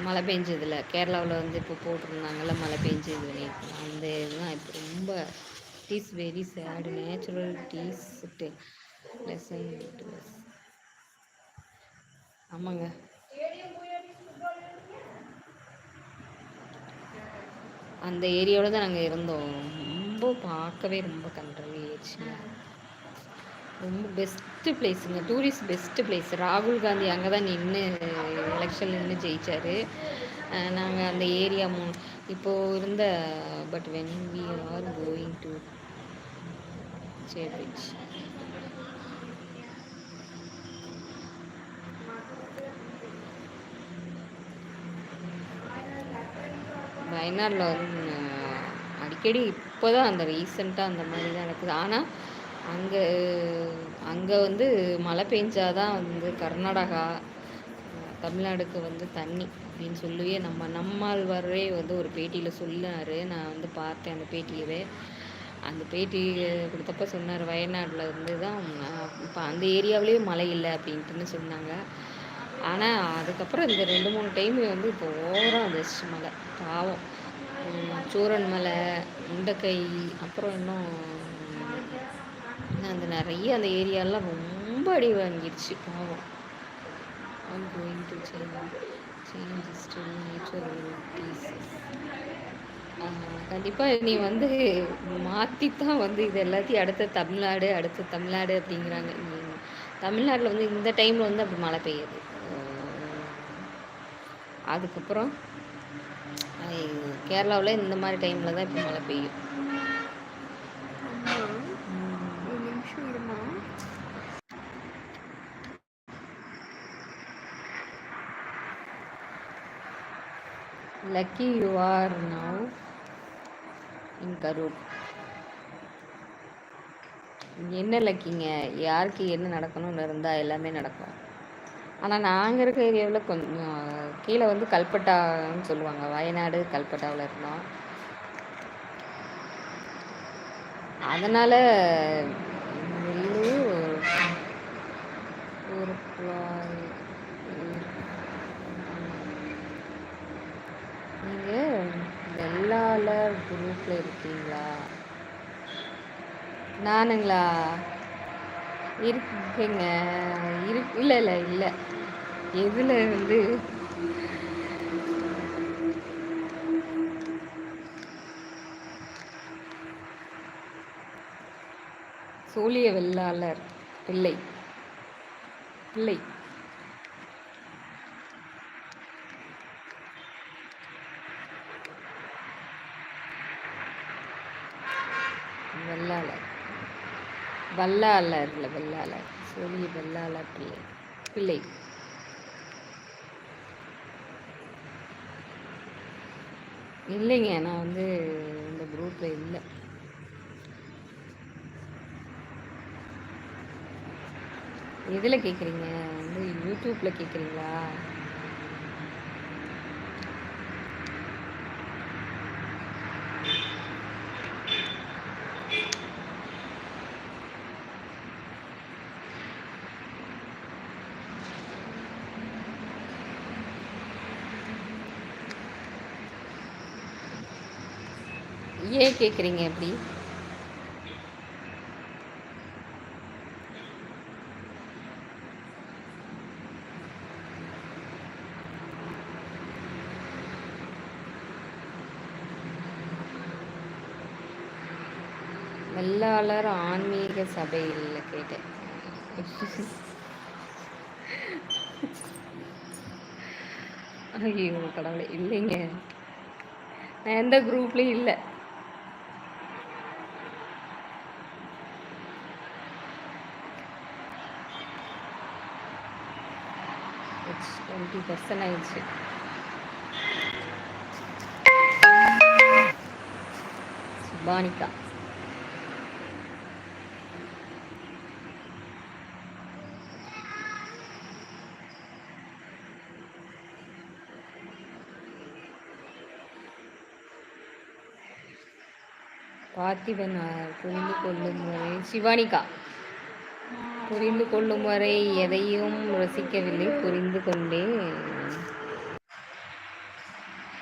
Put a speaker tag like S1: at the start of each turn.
S1: மழை பெஞ்சதில்ல கேரளாவில் வந்து இப்போ போட்டிருந்தாங்கல்ல மழை பெஞ்சது அந்த இதுதான் இப்போ ரொம்ப it is very sad natural these lesson. ஆமாங்க. அந்த ஏரியாவில் தான் நாங்கள் இருந்தோம். ரொம்ப பார்க்கவே ரொம்ப கண்ட்ரியாச்சுங்க. ரொம்ப பெஸ்ட்டு பிளேஸுங்க, டூரிஸ்ட் பெஸ்ட்டு பிளேஸ். ராகுல் காந்தி அங்கே தான் நின்று எலெக்ஷன் நின்று ஜெயித்தார். நாங்கள் அந்த ஏரியா இப்போது இருந்த but when we are going to சேபிச். வயநாடில் வந்து அடிக்கடி இப்போ தான் அந்த ரீசெண்டாக அந்த மாதிரி தான் நடக்குது. ஆனால் அங்கே அங்கே வந்து மழை பெஞ்சாதான் வந்து கர்நாடகா தமிழ்நாடுக்கு வந்து தண்ணி அப்படின்னு சொல்லுவே நம்மாழ்வாரே வந்து ஒரு பேட்டியில் சொன்னார். நான் வந்து பார்த்தேன் அந்த பேட்டியவே. அந்த பேட்டி கொடுத்தப்ப சொன்னார் வயநாட்டில் வந்து தான் இப்போ அந்த ஏரியாவிலேயே மழை இல்லை அப்படின்ட்டுன்னு சொன்னாங்க. ஆனால் அதுக்கப்புறம் இந்த 2-3 டைம் வந்து இப்போ ஓவராக வந்துச்சு மழை. பாவம் சூரன் மலை, முண்டக்கை, அப்புறம் இன்னும் அந்த நிறைய அந்த ஏரியாலாம் ரொம்ப அடி வாங்கிடுச்சு பாவம். I'm going to change to natural pieces. கண்டிப்பாக நீ வந்து மாற்றித்தான் வந்து இது எல்லாத்தையும் அடுத்த தமிழ்நாடு அப்படிங்கிறாங்க. தமிழ்நாட்டில் வந்து இந்த டைமில் வந்து அப்படி மழை பெய்யுது. அதுக்கப்புறம் கேரளாவில் இந்த மாதிரி டைமில் தான் இப்போ மழை பெய்யும். Lucky you are now in Karur. என்ன லக்கிங்க, யாருக்கு என்ன நடக்கணும்னு இருந்தால் எல்லாமே நடக்கும். ஆனால் நாங்கள் இருக்க ஏரியாவில் கொஞ்சம் கீழே வந்து கல்பட்டான்னு சொல்லுவாங்க. வயநாடு கல்பட்டாவில் இருந்தோம். அதனால் ஒரு நீங்கள் வெள்ளாளர் குரூப்பில் இருக்கீங்களா? நானுங்களா இருக்குங்க. இல்லை எதில் வந்து சோழிய வெள்ளாளர் பிள்ளை வல்லாளர் இல்லை வெள்ளாளர், சோழிய வெள்ளாளர் பிள்ளை. இல்லைங்க, நான் வந்து இந்த குரூப்பில் இல்லை. எதில் கேட்குறீங்க? வந்து யூடியூப்பில் கேட்குறீங்களா? ஏன் கேட்குறீங்க எப்படி? வெள்ளாளர் ஆன்மீக சபையில் கேட்டேன். ஐயோ கடவுளே, இல்லைங்க, நான் எந்த குரூப்லேயும் இல்லை. It's 20% ஆயிடுச்சு. சுபானிகா பார்த்திபன் புரிந்து கொள்ளும் வரை, சிவானிகா புரிந்து கொள்ளும் வரை எதையும் ரசிக்கவில்லை, புரிந்து கொண்டே